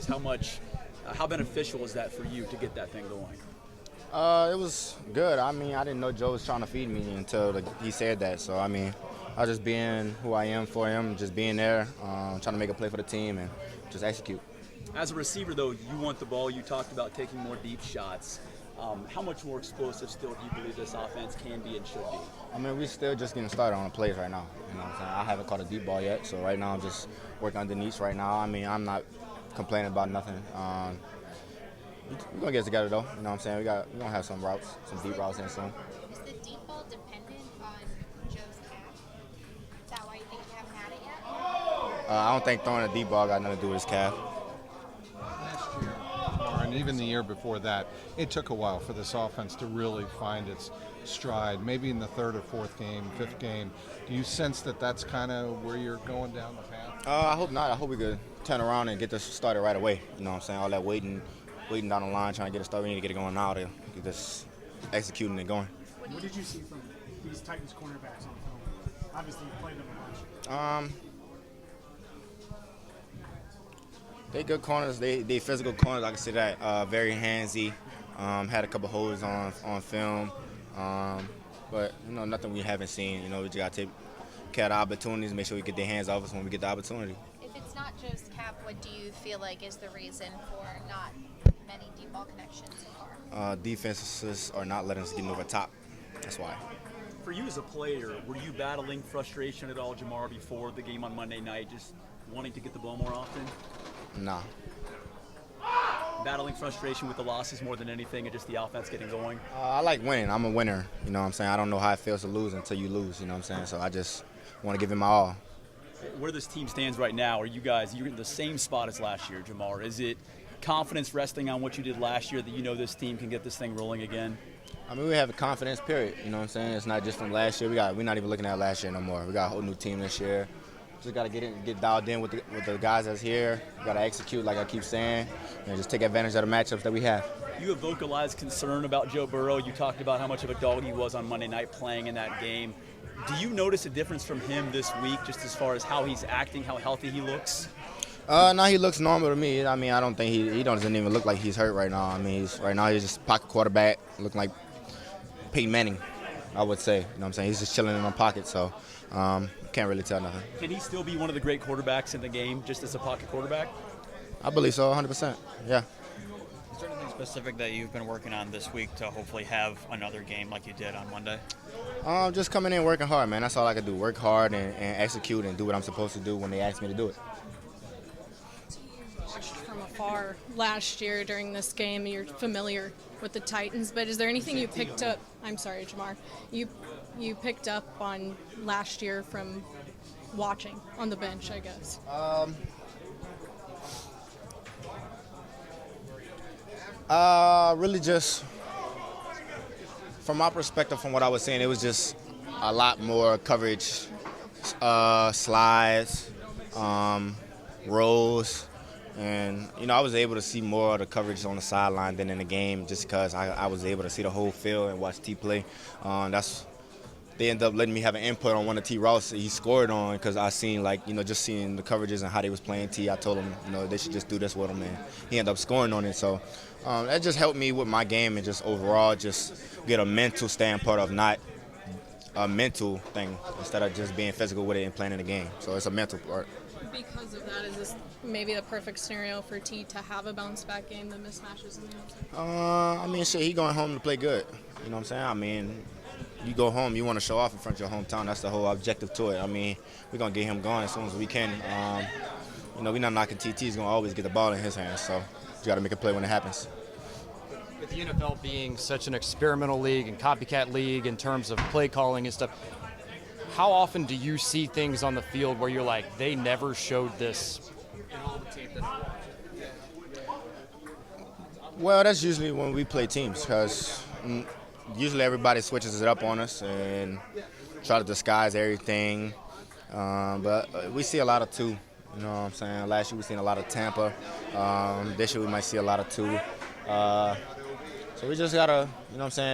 guys. How beneficial is that for you to get that thing going? It was good. I mean, I didn't know Joe was trying to feed me until he said that. So, I mean, I was just being who I am for him, just being there, trying to make a play for the team and just execute. As a receiver, though, you want the ball. You talked about taking more deep shots. How much more explosive still do you believe this offense can be and should be? I mean, we're still just getting started on the plays right now. You know what I'm saying? I haven't caught a deep ball yet, so right now I'm just working underneath right now. I mean, I'm not complaining about nothing. We're going to get it together, though. You know what I'm saying? We're going to have some routes, some deep routes in soon. Is the deep ball dependent on Joe's calf? Is that why you think you haven't had it yet? I don't think throwing a deep ball got nothing to do with his calf. Last year, and even the year before that, it took a while for this offense to really find its stride. Maybe in the third or fourth game, fifth game. Do you sense that that's kind of where you're going down the path? I hope not. I hope we could turn around and get this started right away. You know what I'm saying? All that waiting down the line, trying to get it started. We need to get it going now to get this executing and going. What did you see from these Titans cornerbacks on film? Obviously, you played them a bunch. They good corners. They physical corners. I can say that. Very handsy. Had a couple holes on film. But, nothing we haven't seen. We just got to take care of the opportunities, make sure we get their hands off us when we get the opportunity. If it's not Joe's calf, what do you feel like is the reason for not many deep ball connections so far? Defenses are not letting us get over top. That's why. For you as a player, were you battling frustration at all, Jamar, before the game on Monday night, just wanting to get the ball more often? Nah. Battling frustration with the losses more than anything and just the offense getting going? I like winning. I'm a winner. You know what I'm saying? I don't know how it feels to lose until you lose. You know what I'm saying? So I just want to give it my all. Where this team stands right now, you're in the same spot as last year, Jamar. Is it confidence resting on what you did last year that this team can get this thing rolling again? I mean, we have a confidence, period. You know what I'm saying? It's not just from last year. We're not even looking at last year no more. We got a whole new team this year. Just got to get dialed in with the guys that's here. We got to execute, like I keep saying, and just take advantage of the matchups that we have. You have vocalized concern about Joe Burrow. You talked about how much of a dog he was on Monday night playing in that game. Do you notice a difference from him this week, just as far as how he's acting, how healthy he looks? No, he looks normal to me. I mean, I don't think he doesn't even look like he's hurt right now. I mean, right now he's just pocket quarterback, looking like Peyton Manning, I would say. You know what I'm saying? He's just chilling in my pocket, so can't really tell nothing. Can he still be one of the great quarterbacks in the game, just as a pocket quarterback? I believe so, 100%. Yeah. Is there anything specific that you've been working on this week to hopefully have another game like you did on Monday? Just coming in working hard, man. That's all I can do. Work hard and execute and do what I'm supposed to do when they ask me to do it. Watched from afar last year during this game. You're familiar with the Titans, but is there anything you picked up? I'm sorry, Jamar. You picked up on last year from watching on the bench, I guess. Really just from my perspective, from what I was saying, it was just a lot more coverage, slides, rolls, and I was able to see more of the coverage on the sideline than in the game, just because I was able to see the whole field and watch T play. They ended up letting me have an input on one of T routes he scored on, because I seen just seeing the coverages and how they was playing T. I told him they should just do this with him, and he ended up scoring on it. So that just helped me with my game and just overall just get a mental standpoint of not a mental thing instead of just being physical with it and playing in the game. So it's a mental part. Because of that, is this maybe the perfect scenario for T to have a bounce-back game, the mismatches in the outside? I mean, shit, he going home to play good. You know what I'm saying? I mean, you go home, you want to show off in front of your hometown. That's the whole objective to it. I mean, we're going to get him going as soon as we can. We're not knocking TT. He's going to always get the ball in his hands. So you got to make a play when it happens. With the NFL being such an experimental league and copycat league in terms of play calling and stuff, how often do you see things on the field where you're like, they never showed this in all the tape that I watched? Well, that's usually when we play teams, because usually everybody switches it up on us and try to disguise everything. But we see a lot of two. You know what I'm saying? Last year we seen a lot of Tampa. This year we might see a lot of two. So we just gotta,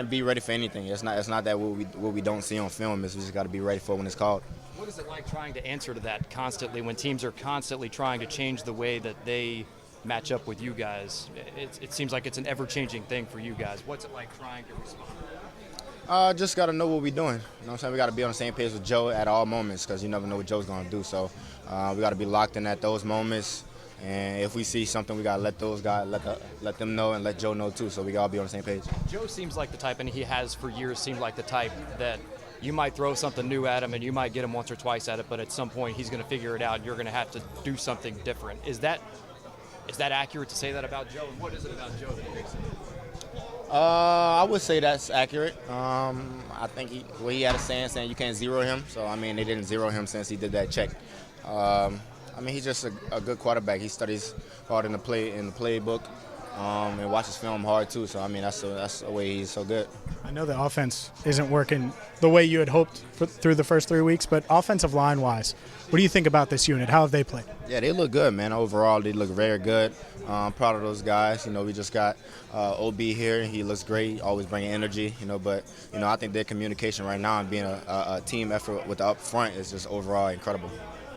be ready for anything. It's not that what we don't see on film. Is we just gotta be ready for when it's called. What is it like trying to answer to that constantly when teams are constantly trying to change the way that they match up with you guys? It seems like it's an ever-changing thing for you guys. What's it like trying to respond? Just got to know what we're doing. You know what I'm saying? We got to be on the same page with Joe at all moments because you never know what Joe's going to do. So we got to be locked in at those moments. And if we see something, we got to let those guys, let them know and let Joe know too. So we got to be on the same page. Joe seems like the type, and he has for years seemed like the type that you might throw something new at him and you might get him once or twice at it, but at some point he's going to figure it out and you're going to have to do something different. Is that accurate to say that about Joe? And what is it about Joe that makes it? I would say that's accurate. I think he had a saying you can't zero him. So, I mean, they didn't zero him since he did that check. I mean, he's just a good quarterback. He studies hard in the playbook and watches film hard, too. So, I mean, that's the way he's so good. I know the offense isn't working the way you had hoped through the first 3 weeks, but offensive line-wise, what do you think about this unit? How have they played? Yeah, they look good, man. Overall, they look very good. Proud of those guys. You know, we just got OB here. He looks great, always bringing energy, you know, but, you know, I think their communication right now and being a team effort with the up front is just overall incredible.